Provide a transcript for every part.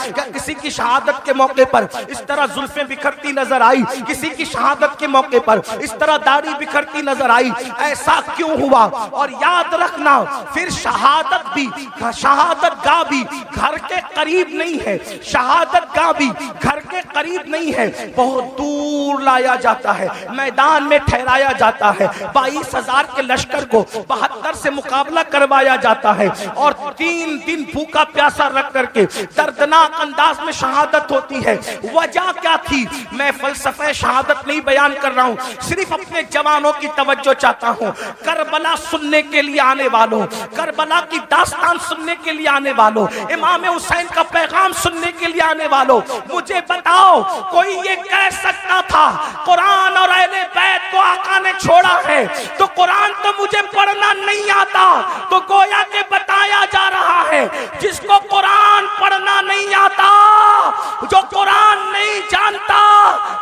किसी की शहादत के मौके पर इस तरह जुल्फें बिखरती नजर आई, किसी की शहादत के मौके पर इस तरह दाढ़ी बिखरती नजर आई। ऐसा क्यों हुआ? और याद रखना, फिर शहादत गाह भी घर के करीब नहीं है, शहादत गाह भी घर के करीब नहीं है, बहुत दूर लाया जाता है, मैदान में ठहराया जाता है। 22,000 के लश्कर को 72 से मुकाबला करवाया जाता है और 3 दिन भूखा प्यासा रख करके दर्दनाक अंदाज में शहादत होती है। वजह क्या थी? मैं फलसफे शहादत नहीं बयान कर रहा हूं, सिर्फ अपने जवानों की तवज्जो चाहता हूं। करबला सुनने के लिए आने वालों, करबला की दास्तान सुनने के लिए आने वालों, इमाम हुसैन का पैगाम सुनने के लिए आने वालों, मुझे बताओ कोई ये कह सकता था कुरान और अहले बैत को आका ने छोड़ा है तो कुरान तो मुझे पढ़ना नहीं आता? तो गोया के बताया जा रहा है जिसको कुरान पढ़ना नहीं आता, जो कुरान नहीं जानता,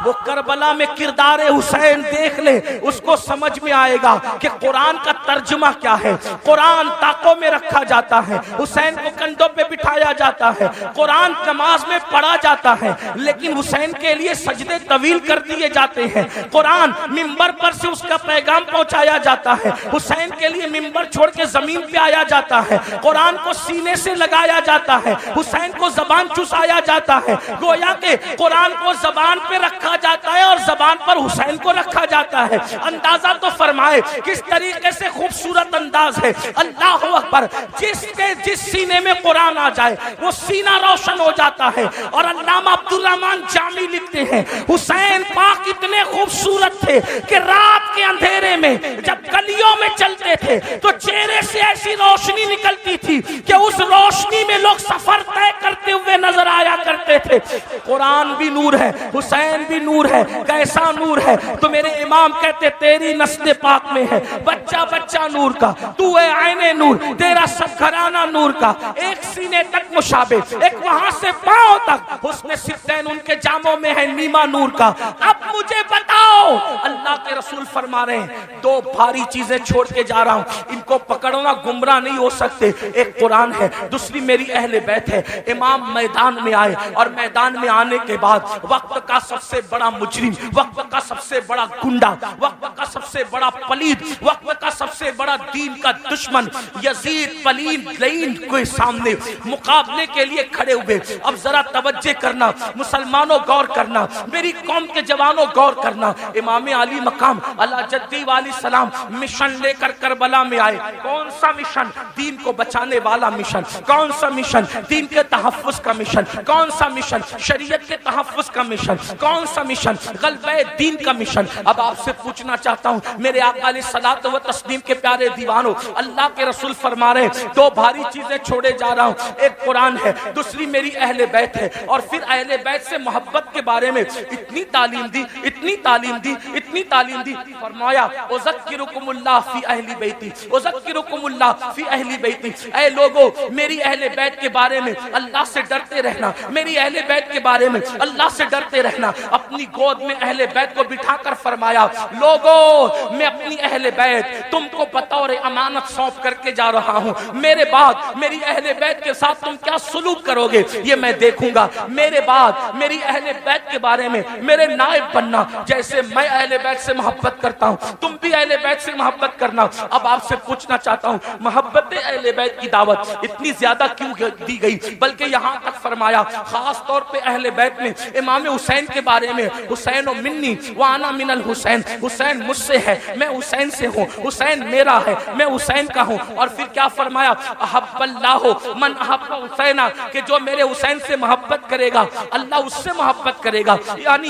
वो करबला में किरदार हुसैन देख ले, उसको समझ में आएगा कि कुरान का तर्जुमा क्या है। कुरान ताकों में रखा जाता है, हुसैन को कंधों पे बिठाया जाता है, कुरान नमाज में पढ़ा जाता है, लेकिन हुसैन के लिए सजदे तवील कर दिए जाते हैं। कुरान मिंबर पर से उसका पैगाम पहुंचाया जाता है, हुसैन के लिए मिंबर छोड़ के जमीन पे आया जाता है, कुरान को सीने से लगाया जाता है, हुसैन को जबान चुसाया जाता है। गोया के कुरान को जबान पे रखा जाता है और जबान पर हुसैन को रखा जाता है। अंदाजा तो फरमाए किस तरीके से खूबसूरत अंदाज है। अल्लाह अकबर, जिस सीने में कुरान आ जाए वो सीना रोशन हो जाता है। और अल्लामा अब्दुल रहमान जामी लिखते हैं, हुसैन पाक इतने खूबसूरत थे कि रात के अंधेरे में जब गलियों में चलते थे तो चेहरे से ऐसी रोशनी निकलती थी कि उस रोशनी में लोग सफर तय करते हुए नजर आया करते थे। कुरान भी नूर है, हुसैन भी नूर है। कैसा नूर है? तो मेरे इमाम कहते तेरी नस्ल पाक में है बच्चा बच्चा नूर का, तू है आईने नूर, तेरा सब घराना नूर का। एक सीने तक मुशाबे, एक वहां से पांव तक हुस्न सित्तैन उनके जामों में है नीमा नूर का। अब मुझे बताओ, अल्लाह के रसूल फरमा रहे हैं 2 भारी चीजें छोड़ के जा रहा हूं, इनको पकड़ना गुमराह नहीं हो सकते। एक कुरान है, दूसरी मेरी अहले बैत है। इमाम मैदान में आए और मैदान में आने के बाद वक्त का सबसे बड़ा मुजरिम, वक्त का सबसे बड़ा गुंडा, वक्त का सबसे बड़ा पलीद, वक्त का सबसे बड़ा दीन का दुश्मन यजीद पलीद लईन के सामने मुकाबले के लिए खड़े हुए। अब जरा तवज्जो करना मुसलमानों, गौर करना, मेरी कौम के जवानों गौर करना। इमाम अली मकाम अला जद्दी वाली सलाम मिशन लेकर करबला में आए। कौन सा मिशन? दीन को बचाने वाला मिशन। कौन सा मिशन? दीन के तहफ्फुज का मिशन। कौन सा मिशन? शरीयत के तहफ्फुज का मिशन। कौन सा मिशन? गलबे दीन का मिशन। अब आपसे पूछना चाहता हूं मेरे आका अलैहिस्सलातु व तस्लीम के प्यारे दीवानों, अल्लाह के रसूल फरमा रहे 2 भारी चीजें छोड़े जा रहा हूं, एक कुरान है, दूसरी मेरी अहले बैत है। और फिर अहले बैत से मोहब्बत के बारे में इतनी तालीम दी, इतनी तालीम दी, इतनी तालीम दी। फरमाया उज़क्किरुकुमुल्लाह फी अहली बैती, उज़क्किरुकुमुल्लाह फी अहली बैती। ऐ लोगों, मेरी अहले बैत के बारे में अल्लाह से डरते रहना, मेरी अहले बैत के बारे में अल्लाह से डरते रहना। अपनी गोद में अहले बैत को बिठाकर फरमाया, लोगों मैं अपनी अहले बैत तुमको बतौर अमानत सौंप करके जा रहा हूं, मेरे बाद मेरी अहले बैत के साथ तुम क्या सुलूक करोगे ये मैं देखूंगा। मेरे बाद मेरी अहले बैत के बारे में मेरे नायब बनना, जैसे मैं अहले बैत से मोहब्बत करता हूं तुम भी अहले बैत से मोहब्बत करना। अब आपसे पूछना चाहता हूं, मोहब्बत अहले बैत की दावत इतनी ज्यादा क्यों दी गई? बल्कि यहां तक फरमाया खास तौर पे अहले बैत में इमाम हुसैन के बारे में, हुसैन मिन्नी व अना मिनल हुसैन, हुसैन मुझसे है, मैं हुसैन से हूं, हुसैन मेरा है, मैं हुसैन का हूं। और फिर क्या फरमाया, अहब्बल्लाहु मन अहब्बा हुसैना, कि जो मेरे हुसैन से मोहब्बत करेगा अल्लाह उससे मोहब्बत करेगा। यानी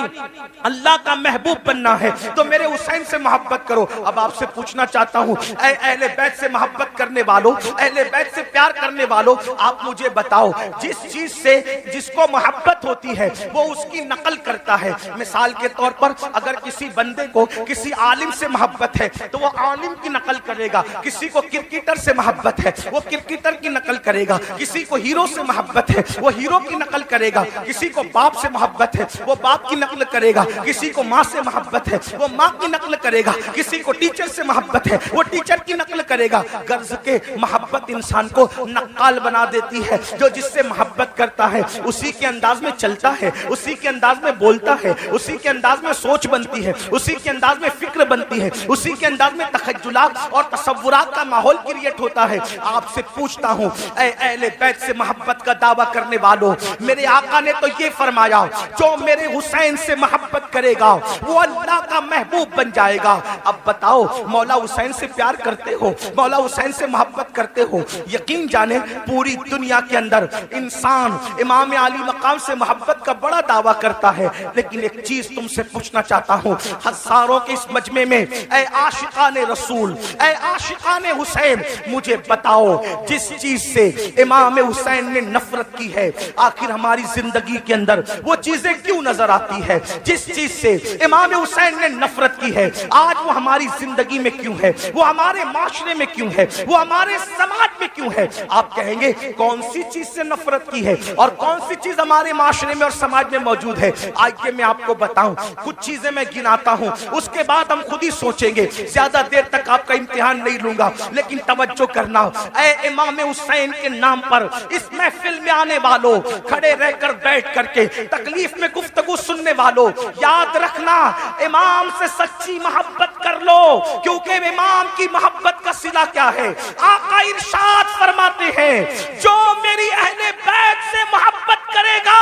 अल्लाह का महबूब बनना है तो मेरे हुसैन से मोहब्बत करो। अब आपसे पूछना चाहता हूं, ऐ अहले बैत से मोहब्बत करने वालों, अहले बैत से प्यार करने वालों, आप मुझे बताओ जिस चीज से जिसको मोहब्बत होती है वो उसकी नकल करता है। मिसाल के तौर पर अगर किसी बंदे को किसी आलिम से मोहब्बत है तो वो आलिम की नकल करेगा, किसी को क्रिकेटर से मोहब्बत है वो क्रिकेटर की नकल करेगा, किसी को हीरो से मोहब्बत है वो हीरो की नकल करेगा, किसी को बाप से मोहब्बत है वो बाप की नकल करेगा, किसी को माँ से मोहब्बत है वो वो माँ की नकल करेगा, किसी को टीचर से मोहब्बत है वो टीचर की नकल करेगा। गर्ज के मोहब्बत इंसान को नक्काल बना देती है। जो जिससे मोहब्बत करता है उसी के अंदाज में चलता है, उसी के अंदाज में बोलता है, उसी के अंदाज में सोच बनती है, उसी के अंदाज में फिक्र बनती है, उसी के अंदाज में तखज्जुलात और तसव्वुरात का माहौल क्रिएट होता है। आपसे पूछता हूँ, ऐ अहले बैत से मोहब्बत का दावा करने वालों, मेरे आका ने तो ये फरमाया जो मेरे हुसैन से मोहब्बत करेगा वो अल्लाह का महबूब बन जाएगा। अब बताओ, मौला हुसैन से प्यार करते हो, मौला हुसैन से मोहब्बत करते हो? यकीन जाने पूरी दुनिया के अंदर इंसान इमाम अली मकाम से मोहब्बत का बड़ा दावा करता है, लेकिन एक चीज तुमसे पूछना चाहता हूँ, हजारों के इस मजमे में ऐ आशिकाने रसूल, ऐ आशिकाने हुसैन, मुझे बताओ जिस चीज से इमाम हुसैन ने नफरत की है, आखिर हमारी जिंदगी के अंदर वो चीजें क्यों नजर आती है? जिस चीज से इमाम हुसैन ने नफरत की है आज वो हमारी जिंदगी में क्यों है, वो हमारे माशरे में क्यों है, वो हमारे समाज में क्यों है? आप कहेंगे कौन सी चीज से नफरत की है और कौन सी चीज हमारे माशरे में और समाज में मौजूद है? आइए मैं आपको बताऊं, कुछ चीजें मैं गिनाता हूं, उसके बाद हम खुद ही सोचेंगे। ज्यादा देर तक आपका इम्तिहान नहीं लूंगा, लेकिन तवज्जो करना, ऐ इमाम हुसैन के नाम पर इस महफिल में आने वालों, खड़े रहकर बैठ करके तकलीफ में गुफ्तगू सुनने वालों, याद रखना इमाम से सच्ची मोहब्बत कर लो, क्योंकि इमाम की मोहब्बत का सिला क्या है? आका इरशाद फरमाते हैं, जो मेरी अहले बैत से मोहब्बत करेगा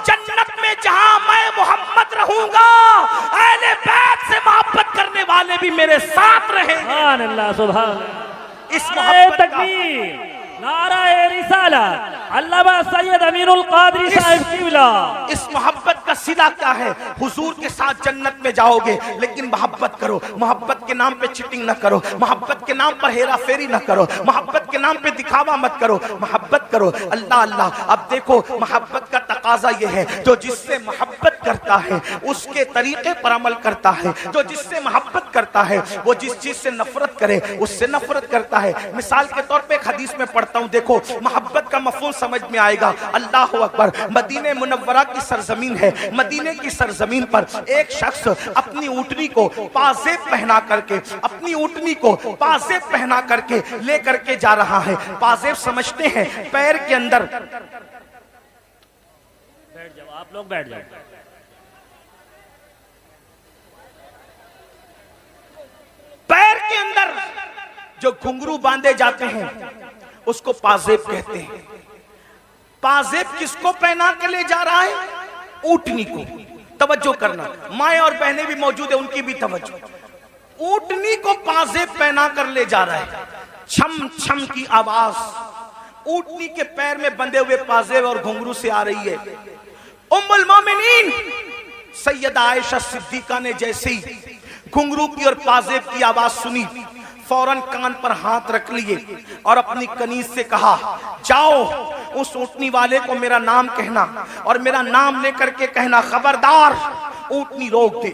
जन्नत में जहां मैं मोहम्मद रहूंगा, अहले बैत से मोहब्बत करने वाले भी मेरे साथ रहेंगे। सुभान अल्लाह, सुभान। इस मोहब्बत का नाराए रिसालत अल्लामा सैयद अमीरुल कादरी साहब क़िबला, इस मोहब्बत का सिला क्या है? हुजूर के साथ जन्नत में जाओगे, लेकिन मोहब्बत करो, मोहब्बत के नाम पे चीटिंग न करो, मोहब्बत के नाम पर हेरा फेरी न करो, मोहब्बत के नाम पे दिखावा मत करो, मोहब्बत करो अल्लाह अल्लाह। अब देखो, मोहब्बत का तकाजा ये है, जो जिससे मोहब्बत करता है उसके तरीके पर अमल करता है, जो जिससे मोहब्बत करता है वो जिस चीज से नफरत करे उससे नफरत करता है। मिसाल के तौर पे एक हदीस में पढ़ता हूं, देखो मोहब्बत का मफहूम समझ में आएगा। अल्लाह अकबर, मदीने मुनव्वरा की सरजमीन है, मदीने की सरजमीन पर एक शख्स अपनी ऊँटनी को पाजेब पहना करके, अपनी ऊँटनी को पाजेब पहना करके ले करके जा रहा है। पाजेब समझते हैं पैर के अंदर, बैठ जाओ आप लोग, बैठ जाओ। पैर के अंदर जो घुंघरू बांधे जाते हैं उसको पाजेब कहते हैं। पाजेब किसको पहना के ले जा रहा है? ऊँटनी को। तवज्जो करना, माए और बहनें भी मौजूद है, उनकी भी तवज्जो। ऊँटनी को पाजेब पहना कर ले जा रहा है, छम छम की आवाज ऊँटनी के पैर में बंधे हुए पाजेब और घुंघरू से आ रही है। उम्मुल मोमिनीन सैयदा आयशा सिद्दीका ने जैसे ही घुंघरू की और पाजेब की आवाज सुनी, फौरन कान पर हाथ रख लिए और अपनी कनीज से कहा, जाओ उस ऊँटनी वाले को मेरा नाम कहना और मेरा नाम लेकर के कहना, खबरदार ऊँटनी रोक दे।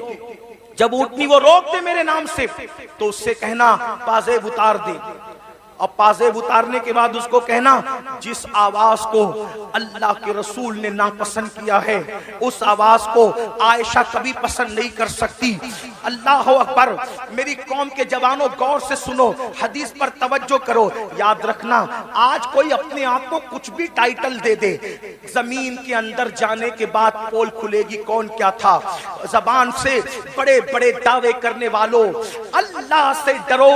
जब ऊँटनी वो रोक दे मेरे नाम से तो उससे कहना पाजेब उतार दे, और पाजेब उतारने के बाद उसको कहना, जिस आवाज को अल्लाह के रसूल ने नापसंद किया है उस आवाज को आयशा कभी पसंद नहीं कर सकती। अल्लाह अकबर। मेरी कौम के जवानों, गौर से सुनो, हदीस पर तवज्जो करो। याद रखना, आज कोई अपने आप को कुछ भी टाइटल दे दे, जमीन के अंदर जाने के बाद पोल खुलेगी कौन क्या था। जबान से बड़े बड़े दावे करने वालों, अल्लाह से डरो।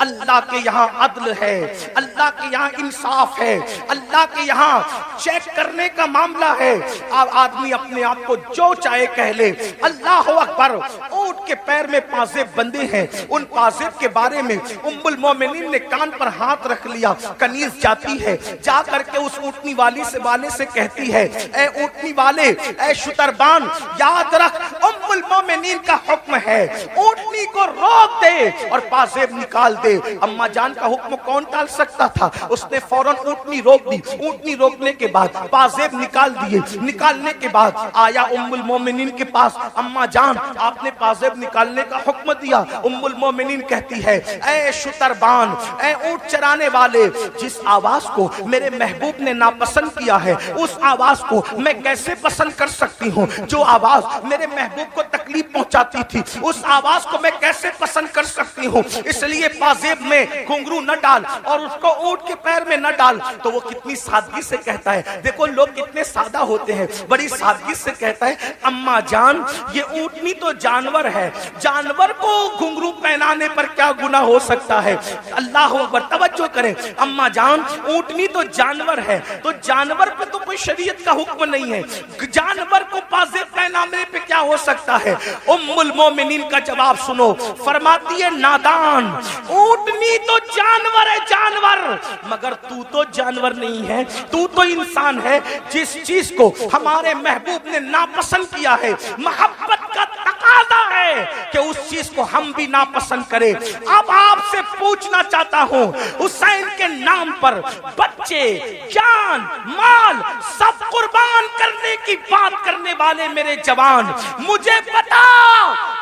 अल्लाह के यहाँ अदल है, अल्लाह के यहाँ इंसाफ है, अल्लाह के यहाँ चेक करने का मामला है। अब आदमी अपने आप को जो चाहे कह ले। अल्लाह अकबर। ऊँट के पैर में पाजेब बंधे हैं, उन पाजेब के बारे में उम्मुल मोमिनीन ने कान पर हाथ रख लिया। कनीज जाती है, जा करके उस ऊँटनी वाले से कहती है, ए ऊँटनी वाले, ए शुतरबान, याद रख उम्मुल मोमिनीन का हुक्म है, ऊँटनी को रोक दे और पाजेब निकाल दे। अम्मा जान का हुक्म कौन टाल सकता था? उसने फौरन ऊँटनी रोक दी। ऊँटनी रोकने के बाद पाजेब निकाल दिए। निकालने के बाद आया उम्मुल मोमिनीन के पास, अम्मा जान आपने पाजेब निकालने का हुक्म दिया। उम्मुल मोमिनीन कहती है, ऐ शुतरबान, ऐ ऊँट चराने वाले, जिस आवाज को मेरे महबूब ने नापसंद किया है उस आवाज को मैं कैसे पसंद कर सकती हूँ? जो आवाज मेरे महबूब को तकलीफ पहुंचाती थी, उस आवाज को मैं कैसे पसंद कर सकती हूँ, इसलिए पाजेब में घुंघरू न डाल और उसको ऊंट के पैर में न डाल। तो वो कितनी सादगी से कहता है, देखो लोग कितने सादा होते हैं, बड़ी सादगी से कहता है अम्मा जान ये ऊंटनी तो जानवर है, जानवर को घुंघरू पहनाने पर क्या गुनाह हो सकता है। अल्लाह अकबर, तवज्जो करें, अम्मा जान ऊंटनी तो जानवर है, तो जानवर पे तो कोई शरीयत का हुक्म नहीं है, जानवर को पाजेब पहनाने पे क्या हो सकता है। उम्मुल मोमिनीन का जवाब सुनो, फरमाती है नादान, ऊंटनी तो जानवर है जानवर, मगर तू तो जानवर नहीं है, तू तो इंसान है। जिस चीज को हमारे महबूब ने नापसंद किया है, मोहब्बत का तकाजा है कि उस चीज को हम भी नापसंद करें। अब आपसे पूछना चाहता हूं, हुसैन के नाम पर बच्चे, जान, माल सब कुर्बान करने की बात करने वाले मेरे जवान, मुझे बता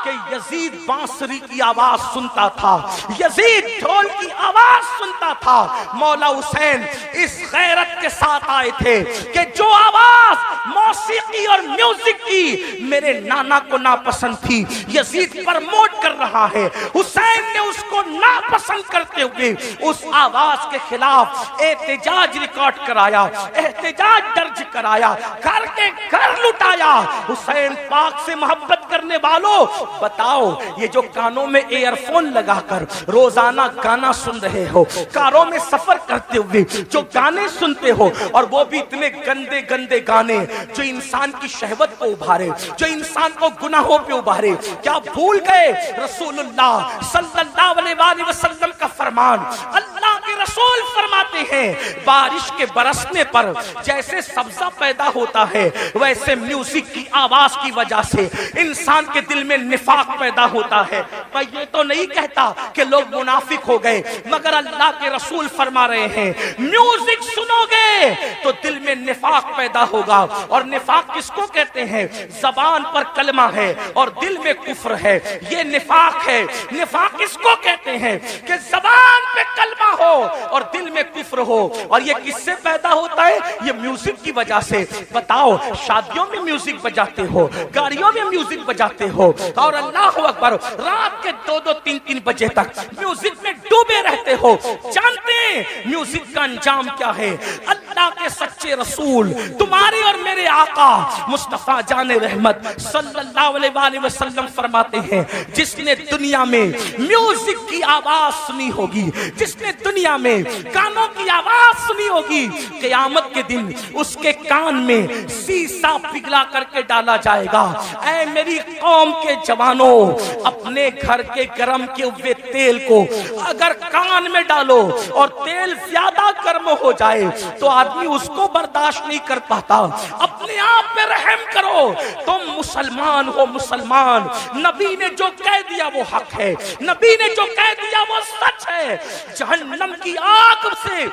कि यजीद बांसुरी की आवाज सुनता था, यजीद ढोल की आवाज सुनता था। मौला हुसैन इस गैरत के साथ आए थे कि जो आवाज मौसीकी और म्यूजिक की मेरे नाना को नापसंद थी, यजीद प्रमोट कर रहा है। हुसैन ने उसको नापसंद करते हुए उस आवाज के खिलाफ एहतजाज रिकॉर्ड कराया, एहतजाज दर्ज कराया, घर के घर लुटाया। हुसैन पाक से मोहब्बत करने वालों, बताओ ये जो कानों में एयरफोन लगाकर रोजाना गाना सुन रहे हो, कारों में सफर करते हुए जो गाने सुनते हो, और वो भी इतने गंदे गंदे गाने जो इंसान की शहवत को उभारे, जो इंसान को गुनाहों पे उभारे, क्या भूल गए रसूलुल्लाह सल्लल्लाहु अलैहि वसल्लम का फरमान। अल्लाह के रसूल फरमाते हैं बारिश के बरसने पर जैसे सब्जा पैदा होता है, वैसे म्यूजिक की आवाज की वजह से इंसान के दिल में निफाक पैदा होता है। मैं ये तो नहीं कहता कि लोग मुनाफिक हो गए, मगर अल्लाह के रसूल फरमा रहे हैं म्यूजिक सुनोगे तो दिल में निफाक पैदा होगा। और निफाक किसको कहते हैं? जबान पर कलमा है और दिल में कुफ्र है, ये निफाक है। निफाक किसको कहते हैं कि जबान पे कलमा हो और दिल में कुफ्र हो। और ये किससे पैदा होता है? ये म्यूजिक की वजह से। बताओ, शादियों में म्यूजिक बजाते हो, गाड़ियों में म्यूजिक बजाते हो, और अल्लाह अकबर रात के 2-2, 3-3 बजे तक म्यूजिक में डूबे रहते हो। जानते हैं म्यूजिक का अंजाम क्या है? अल्लाह के सच्चे रसूल तुम्हारे और मेरे आका मुस्तफा जाने रहमत सल्लल्लाहु अलैहि वसल्लम फरमाते हैं, जिसने दुनिया में म्यूजिक की आवाज सुनी होगी, जिसने दुनिया में गानों की आवाज सुनी होगी, क़यामत के दिन उसके कान में शीशा पिघला करके डाला जाएगा। ऐ मेरी कौम के जवानों, अपने घर के गरम के हुए तेल को अगर कान में डालो और तेल ज्यादा गर्म हो जाए तो आदमी उसको बर्दाश्त नहीं कर पाता। अपने आप पे रहम करो, तुम मुसलमान हो, मुसलमान। नबी ने जो कह दिया वो हक है, नबी ने जो कह दिया वो सच है। जहन्नम की आग से,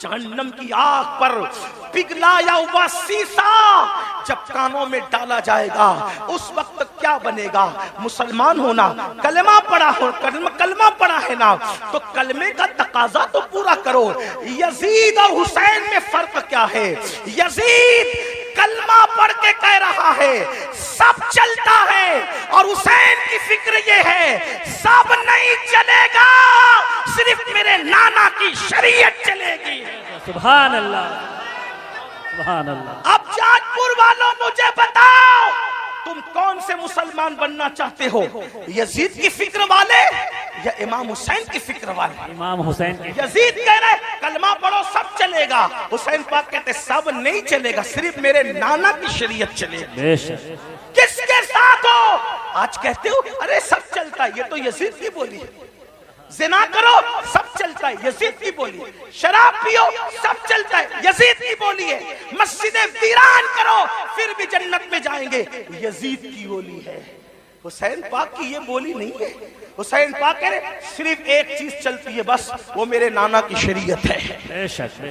जहन्नम की आग पर पिघलाया हुआ शीशा जब कानों में डाला जाएगा, उस वक्त क्या बनेगा? मुसलमान होना, कलमा पढ़ा हो, कलमा पढ़ा है ना, तो कलमे का तकाजा तो पूरा करो। यजीद और हुसैन में फर्क क्या है? यजीद कलमा पढ़ के कह रहा है सब चलता है, और हुसैन की फिक्र ये है सब नहीं चलेगा, सिर्फ मेरे नाना की शरीयत चलेगी। सुभान अल्लाह, सुभान अल्लाह। अब जाजपुर वालों मुझे बताओ, तुम कौन से मुसलमान बनना चाहते हो? यजीद की फिक्र वाले या इमाम हुसैन की फिक्र वाले? इमाम हुसैन। यजीद कह रहे कलमा पढ़ो सब चलेगा, हुसैन पाक कहते सब नहीं चलेगा, सिर्फ मेरे नाना की शरीयत चलेगी। किसके साथ हो? आज कहते हो अरे सब चलता है, ये तो यजीद की बोली है। जिना करो सब चलता है, यजीद की बोली है। शराब पियो सब चलता है, यजीद की बोली है। मस्जिदें वीरान करो फिर भी जन्नत में जाएंगे, यजीद की बोली है। हुसैन पाक की ये बोली नहीं है। हुसैन पाक कह रहे सिर्फ एक चीज चलती है, बस वो मेरे नाना की शरीयत है,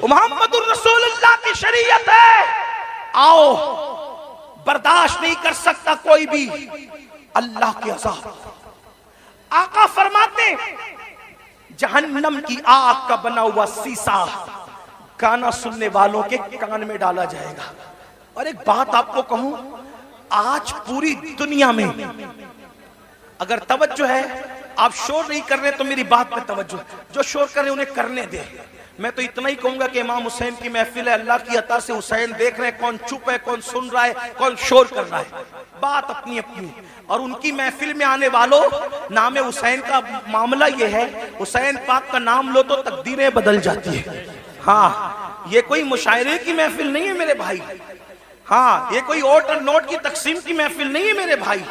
मुहम्मदुर रसूलुल्लाह की शरीयत है। आओ, बर्दाश्त नहीं कर सकता कोई भी अल्लाह की अज़ाब। आका फरमाते जहन्नम की आग का बना हुआ शीशा गाना सुनने वालों के कान में डाला जाएगा। और एक बात आपको कहूं, आज पूरी दुनिया में अगर तवज्जो है, आप शोर नहीं कर रहे तो मेरी बात में तवज्जो है, जो शोर कर रहे उन्हें करने दे। मैं तो इतना ही कहूंगा कि इमाम हुसैन की महफिल है, अल्लाह की अता से हुसैन देख रहे हैं, कौन चुप है, कौन सुन रहा है, कौन शोर कर रहा है, बात अपनी अपनी। और उनकी महफिल में आने वालों, नाम हुसैन का मामला यह है, हुसैन पाक का नाम लो तो तकदीरें बदल जाती है। हाँ, ये कोई मुशायरे की महफिल नहीं है मेरे भाई। हाँ, ये कोई ओट और नोट की तकसीम की महफिल नहीं है मेरे भाई।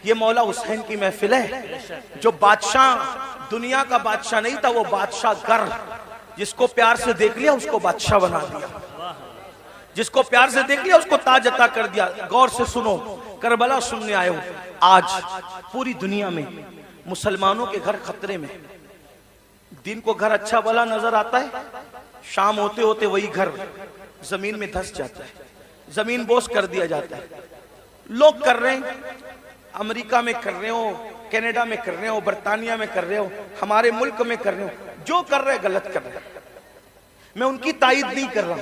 ये मौला हुसैन की महफिल है। जो बादशाह दुनिया का बादशाह नहीं था, वो बादशाह गर, जिसको प्यार से देख लिया उसको बादशाह बना दिया, जिसको प्यार से देख लिया उसको ताज अता कर दिया। गौर से सुनो, करबला सुनने आए हो। आज पूरी दुनिया में मुसलमानों के घर खतरे में। दिन को घर अच्छा भला नजर आता है, शाम होते होते वही घर जमीन में धंस जाता है, जमीन बोस कर दिया जाता है। लोग कर रहे हैं, अमेरिका में कर रहे हो, कनाडा में कर रहे हो, बर्तानिया में कर रहे हो, हमारे मुल्क में कर रहे हो, जो कर रहे गलत कर रहे। मैं उनकी तायद नहीं कर रहा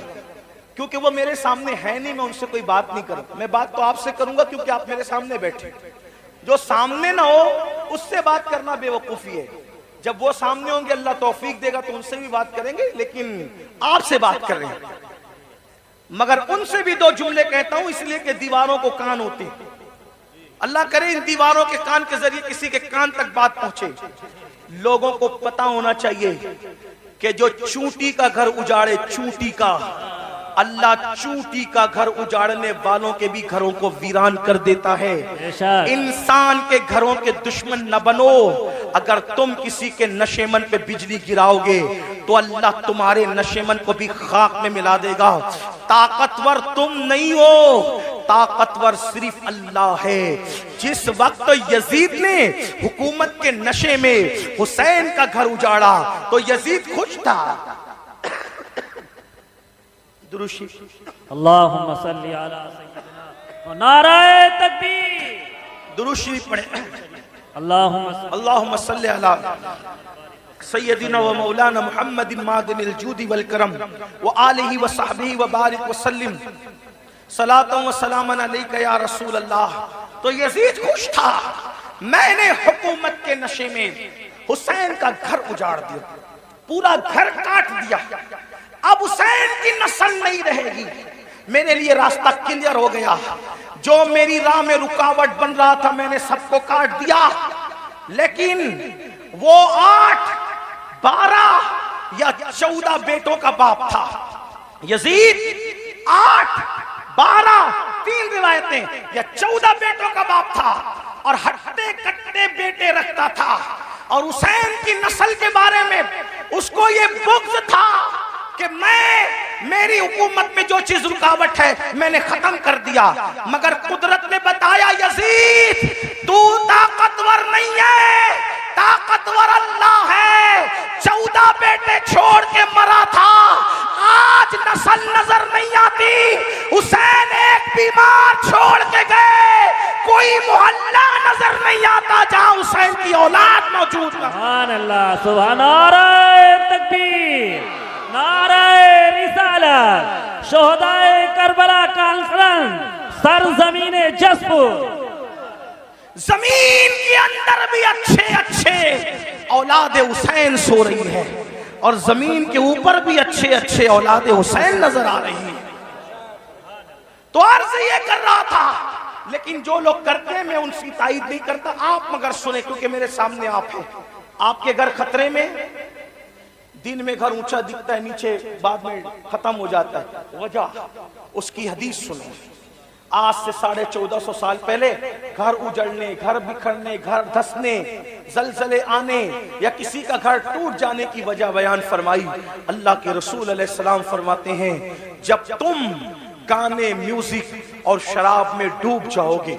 क्योंकि वो मेरे सामने है नहीं, मैं उनसे कोई बात नहीं करूं। मैं बात तो आपसे करूंगा क्योंकि आप मेरे सामने बैठे। जो सामने ना हो उससे बात करना बेवकूफी है। जब वो सामने होंगे अल्लाह तौफीक देगा तो उनसे भी बात करेंगे, लेकिन आपसे बात कर रहे हैं। मगर उनसे भी दो जुमले कहता हूं इसलिए कि दीवारों को कान होते हैं। अल्लाह करे इन दीवारों के कान के जरिए किसी के कान तक बात पहुंचे। लोगों को पता होना चाहिए कि जो चूंटी का घर उजाड़े, चूंटी का, अल्लाह चूंटी का घर उजाड़ने वालों के भी घरों को वीरान कर देता है। इंसान के घरों के दुश्मन न बनो। अगर तुम किसी के नशेमन पे बिजली गिराओगे तो अल्लाह तुम्हारे नशेमन को भी खाक में मिला देगा। ताकतवर तुम नहीं हो, ताकतवर सिर्फ अल्लाह है। जिस वक्त यजीद ने हुकूमत के नशे में हुसैन का घर उजाड़ा तो यजीद खुश था। दुरूशी अल्लाहुम्मा सल्ली अला सय्यिदिना, नाराए तकबीर, दुरूशी पढ़े। अल्लाहुम्मा सल्ली अला सय्यिदिना व मौलाना मुहम्मदिन मादिनिल जूदी वल करम व आलिहि व सहबिहि व बारिक व सल्लिम सलातन व सलामन अलैका या रसूल अल्लाह। तो यजीद खुश था, मैंने हुकूमत के नशे में हुसैन का घर उजाड़ दिया, पूरा घर काट दिया, अब हुसैन की नस्ल नहीं रहेगी। मेरे लिए रास्ता क्लियर हो गया। जो मेरी राह में रुकावट बन रहा था मैंने सबको काट दिया। लेकिन वो 8, 12 या 14 बेटों का बाप था यजीद। 8, 12, 3 रिवायतें या 14 बेटों का बाप था और हट्टे कट्टे बेटे रखता था। और हुसैन की नस्ल के बारे में उसको ये बुग़्ज़ था कि मेरी हुकूमत में जो चीज रुकावट है मैंने खत्म कर दिया। मगर कुदरत ने बताया यजीद तू ताकतवर नहीं है, ताकतवर अल्लाह है। 14 बेटे छोड़ के मरा था, आज नस्ल नजर नहीं आती। हुसैन एक बीमार छोड़ के गए, कोई मोहल्ला नजर नहीं आता जहां हुसैन की औलाद मौजूद है। सुभान अल्लाह, सुभान, नाराए तकबीर, नाराए रिसालत, शोहदाए करबला कॉन्फ्रेंस, सरजमीने जसपुर। जमीन के अंदर भी अच्छे अच्छे औलाद हुसैन सो रही है और जमीन के ऊपर भी अच्छे अच्छे औलाद हुसैन नजर आ रही है। तो अर्ज ये कर रहा था, लेकिन जो लोग करते हैं मैं उनकी तायद नहीं करता। आप मगर सुने क्योंकि मेरे सामने आप हैं। आपके घर खतरे में, दिन में घर ऊंचा दिखता है, नीचे बाद में खत्म हो जाता है। वजह उसकी हदीस सुनो। आज से 1450 साल पहले घर उजड़ने, घर बिखरने, घर धंसने, जलजले आने या किसी का घर टूट जाने की वजह बयान फरमाई। अल्लाह के रसूल अलैहिस्सलाम फरमाते हैं जब तुम गाने, म्यूजिक और शराब में डूब जाओगे,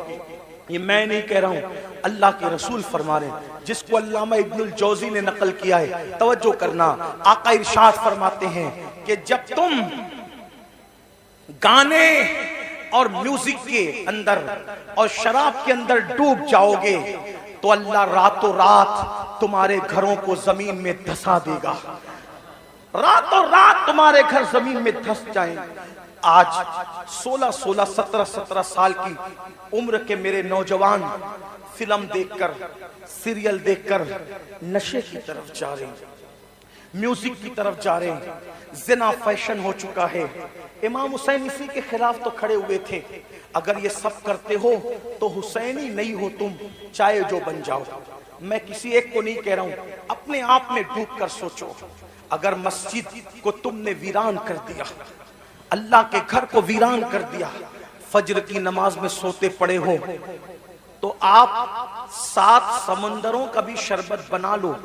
ये मैं नहीं कह रहा हूं, अल्लाह के रसूल फरमा रहे हैं, जिसको अल्लामा इब्नुल जौजी ने नकल किया है। तवज्जो करना, आका इरशाद फरमाते हैं कि जब तुम गाने और म्यूजिक के अंदर और शराब के अंदर डूब जाओगे तो अल्लाह रातों रात तुम्हारे घरों को जमीन में धंसा देगा। रातों रात तुम्हारे घर जमीन में धंस जाएंगे। आज 16, 17 साल की उम्र के मेरे नौजवान फिल्म देखकर, सीरियल देखकर नशे की तरफ जा रहे हैं, म्यूजिक की तरफ जा रहे हैं, जिना फैशन हो चुका है। इमाम हुसैन इसी के खिलाफ तो खड़े हुए थे, अगर ये सब करते हो तो हुसैनी नहीं हो तुम, चाहे जो बन जाओ। मैं किसी एक को नहीं कह रहा हूं, अपने आप में डूब कर सोचो। अगर मस्जिद को तुमने वीरान कर दिया, अल्लाह के घर को वीरान कर दिया, फजर की नमाज में सोते पड़े हो, तो आप 7 समंदरों का भी शरबत बना लो।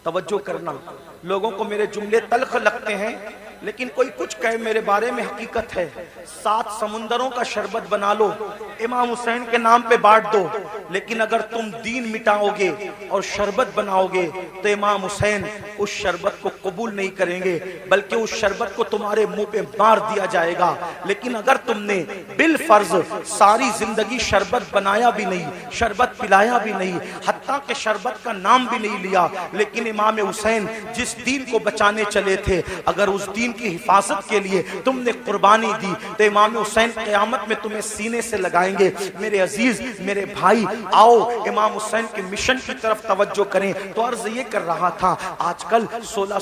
तवज्जो करना, लोगों को मेरे जुमले तल्ख लगते हैं, लेकिन कोई कुछ कहे मेरे बारे में हकीकत है। 7 समुंदरों का शरबत बना लो, इमाम हुसैन के नाम पे बांट दो, लेकिन अगर तुम दीन मिटाओगे और शरबत बनाओगे तो इमाम हुसैन उस शरबत को कबूल नहीं करेंगे, बल्कि उस शरबत को तुम्हारे मुंह पे मार दिया जाएगा। लेकिन अगर तुमने बिल फर्ज सारी जिंदगी शरबत बनाया भी नहीं, शरबत पिलाया भी नहीं, हत्ता के शरबत का नाम भी नहीं लिया, लेकिन इमाम हुसैन जिस दीन को बचाने चले थे, अगर उस दीन की हिफाजत के लिए तुमने कुर्बानी दी तो इमाम हुसैन क़यामत में तुम्हें सीने से लगाएंगे। मेरे अजीज, मेरे भाई, आओ इमाम हुसैन के मिशन की तरफ तवज्जो करें। तो अर्ज ये कर रहा था, आजकल 16,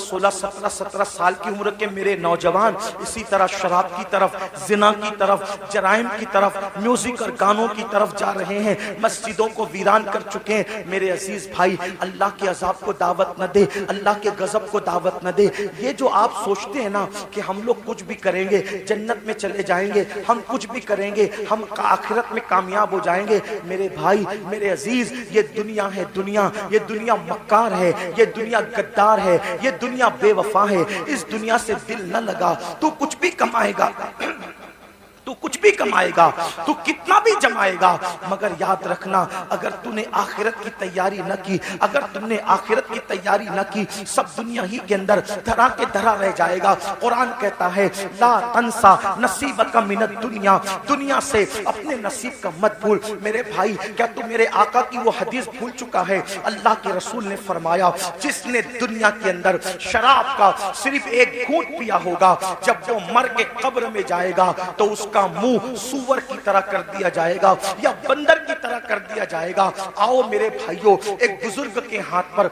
17 साल की उम्र के मेरे नौजवान इसी तरह शराब की तरफ, जिना की तरफ, जराइम की तरफ, म्यूजिक और गानों की तरफ जा रहे हैं, मस्जिदों को वीरान कर चुके हैं। मेरे अजीज भाई, अल्लाह के अजाब को दावत न दे, अल्लाह के गजब को दावत न दे। ये जो आप सोचते हैं ना कि हम लोग कुछ भी करेंगे जन्नत में चले जाएंगे, हम कुछ भी करेंगे हम आखिरत में कामयाब हो जाएंगे, मेरे भाई, मेरे अजीज, ये दुनिया है दुनिया, ये दुनिया मक्कार है, ये दुनिया गद्दार है, ये दुनिया बेवफा है। इस दुनिया से दिल न लगा, तू कुछ भी कमाएगा, तू कुछ भी कमाएगा, तू कितना भी जमाएगा, मगर याद रखना, अगर तूने आखिरत की तैयारी न की, अगर तुमने आखिरत की तैयारी न की, सब दुनिया ही के अंदर धरा के धरा रह जाएगा। कुरान कहता है, ला तंसा नसीबका मिनद दुनिया, दुनिया से अपने नसीब का मत भूल। मेरे भाई, क्या तू मेरे आका की वो हदीस भूल चुका है? अल्लाह के रसूल ने फरमाया, जिसने दुनिया के अंदर शराब का सिर्फ एक घूंट पिया होगा, जब वो मर के कब्र में जाएगा तो उसका मुंह सूअर की तरह कर दिया जाएगा या बंदर की तरह कर दिया जाएगा। आओ मेरे भाइयों, एक बुजुर्ग के हाथ पर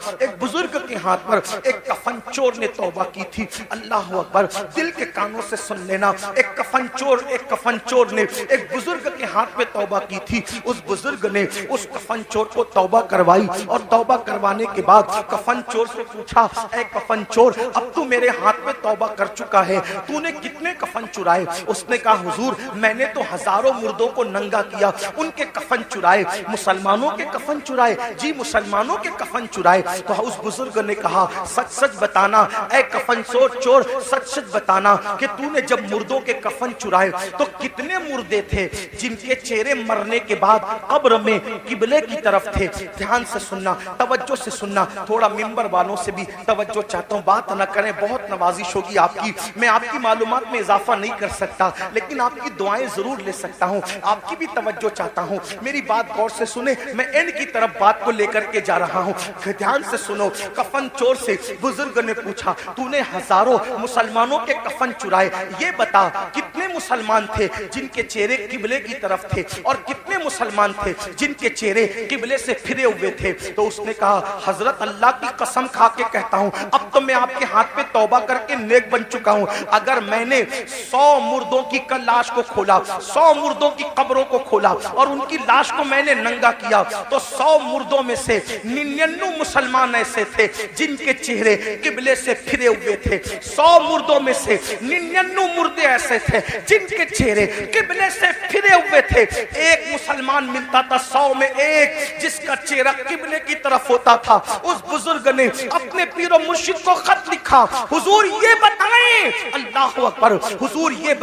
एक कफन चोर ने तौबा की थी। अल्लाह अकबर, दिल के कानों से सुन लेना। एक कफन चोर ने एक बुजुर्ग के हाथ में तौबा की थी। उस बुजुर्ग ने उस कफन चोर को तौबा करवाई और तौबा करवाने के बाद कफन चोर से पूछा, ऐ कफन चोर, अब तू मेरे हाथ में तौबा कर चुका है, तूने कितने कफन चुराए? उसने कहा, हुजूर, मैंने तो हजारों मुर्दों को नंगा किया, उनके कफन चुराए। मुसलमानों के कफन चुराए? जी, मुसलमानों के कफन चुराए। तो उस बुजुर्ग ने कहा, सच सच बताना ऐ कफन चोर, सच सच बताना कि तूने जब मुर्दों के कफन चुराए तो कितने मुर्दे थे जिनके चेहरे मरने के बाद कब्र में किबले की तरफ थे? ध्यान से सुनना, तवज्जो से सुनना। थोड़ा मिंबर वालों से भी तवज्जो चाहता हूँ, बात न करें, बहुत नवाजिश होगी आपकी। मैं आपकी मालूमात में इजाफा नहीं कर सकता, लेकिन आपकी दुआएं जरूर ले सकता हूं, आपकी भी तवज्जो चाहता हूं। मेरी बात गौर से सुने, मैं एंड की तरफ बात को लेकर के जा रहा हूं, ध्यान से सुनो। कफन चोर से बुजुर्ग ने पूछा, तूने हजारों मुसलमानों के कफन चुराए, ये बता कितने मुसलमान थे जिनके चेहरे किबले की तरफ थे और कितने मुसलमान थे जिनके चेहरे किबले से फिरे हुए थे? तो उसने कहा, हजरत अल्लाह की कसम खा के कहता हूं, अब तो मैं आपके हाथ पे तौबा करके नेक बन चुका हूं। अगर मैंने 100 मुर्दों की लाश को खोला, 100 मुर्दों की कब्रों को खोला और उनकी लाश को मैंने नंगा किया, तो 100 मुर्दों में से 99 मुसलमान ऐसे थे जिनके चेहरे किबले से फिरे हुए थे। 100 मुर्दों में से 99 मुर्दे ऐसे थे जिनके चेहरे किबले से फिरे हुए थे। एक मुसलमान मिलता था 100 में एक जिसका चेहरा किबले की तरफ होता था। उस बुजुर्ग ने अपने पीरो मुर्शिद को खत लिखा, हुजूर ये बताएं, अल्लाह अकबर, हुजूर ये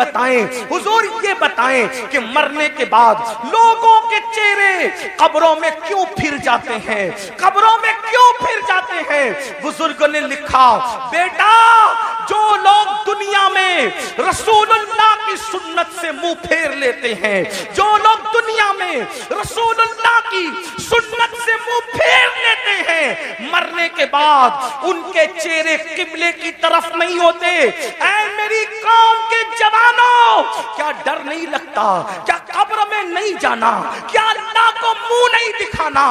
बताएं कि मरने के बाद लोगों के चेहरे कब्रों में क्यों फिर जाते हैं? कब्रों में क्यों फिर जाते हैं? बुजुर्ग ने लिखा, बेटा जो लोग दुनिया में रसूलुल्लाह की सुन्नत से मुंह फेर लेते हैं, जो लोग दुनिया में रसूलुल्लाह की सुन्नत से मुंह फेर लेते हैं, मरने के बाद उनके चेहरे किबले की तरफ नहीं होते। ऐ मेरी कौम के जवानों, क्या डर नहीं लगता? क्या कब्र में नहीं जाना? क्या अल्लाह को मुंह नहीं दिखाना?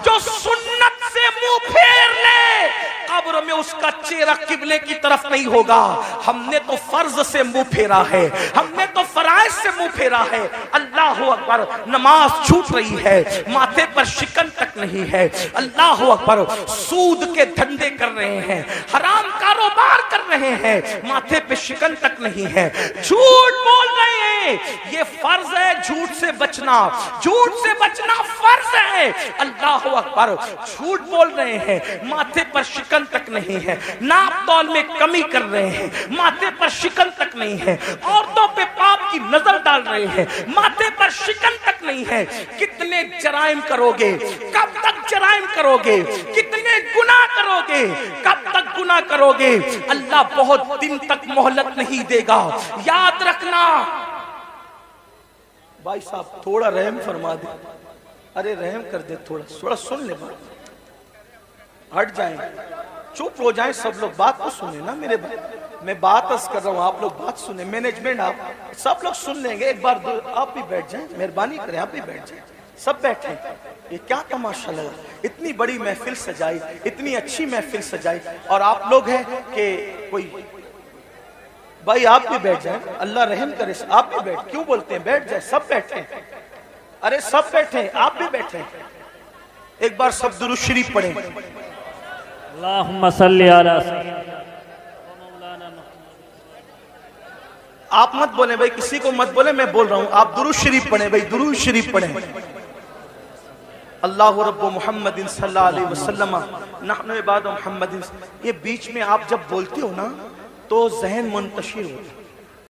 जो सुन्नत से मुंह फेर ले, कब्र में उसका चेहरा किबले की तरफ नहीं होगा। हमने तो फर्ज से मुंह फेरा है, हमने तो फराइज से मुंह फेरा है। अल्लाह अकबर, नमाज छूट रही है, माथे पर शिकन तक नहीं है। अल्लाह अकबर, सूद के धंधे कर रहे हैं, हराम कारोबार कर रहे हैं, माथे पे शिकन तक नहीं है, झूठ बोल रहे हैं। ये फर्ज है झूठ से बचना, झूठ से बचना फर्ज है। अल्लाह अकबर, झूठ बोल रहे हैं, माथे पर शिकन तक नहीं है, नाप तौल में कमी कर रहे हैं, माथे पर शिकन तक नहीं है, औरतों पे पाप की नजर डाल रहे हैं, माथे पर शिकन तक नहीं है। कितने जराइम करोगे? कब तक जराइम करोगे? कितने गुनाह करोगे? कब तक गुनाह करोगे? अल्लाह बहुत दिन तक मोहलत नहीं देगा, याद रखना। भाई साहब थोड़ा रहम फरमा दे, अरे रहम कर दे, थोड़ा सुन ले, बात हट जाएं, चुप हो जाएं सब लोग, बात तो सुने ना मेरे भाई। मैं बात कर रहा हूँ, आप लोग बात सुने, मैनेजमेंट आप सब लोग सुन लेंगे। एक बार आप भी बैठ जाएं, मेहरबानी करें, आप भी बैठ जाएं, सब बैठे। ये क्या तमाशा लगा, इतनी बड़ी महफिल सजाई, इतनी अच्छी महफिल सजाई, और आप लोग हैं कि कोई भाई आप भी बैठ जाएं, अल्लाह रहम करे, आप भी बैठ, क्यों बोलते हैं बैठ जाए, सब बैठे, अरे सब बैठे, आप भी बैठे। एक बार सब दुरूद शरीफ पढ़ें। अल्लाहुम्मा सल्ली अला आप मत बोले भाई, किसी को मत बोले, मैं बोल रहा हूं, आप दुरूद शरीफ पढ़ें भाई, दुरूद शरीफ पढ़ें। अल्लाहु रब्बु मुहम्मदिन सल्लल्लाहु अलैहि वसल्लम नहनु इबादु मुहम्मदिन। ये बीच में आप जब बोलते हो ना तो जहन मुंतशिर होता है,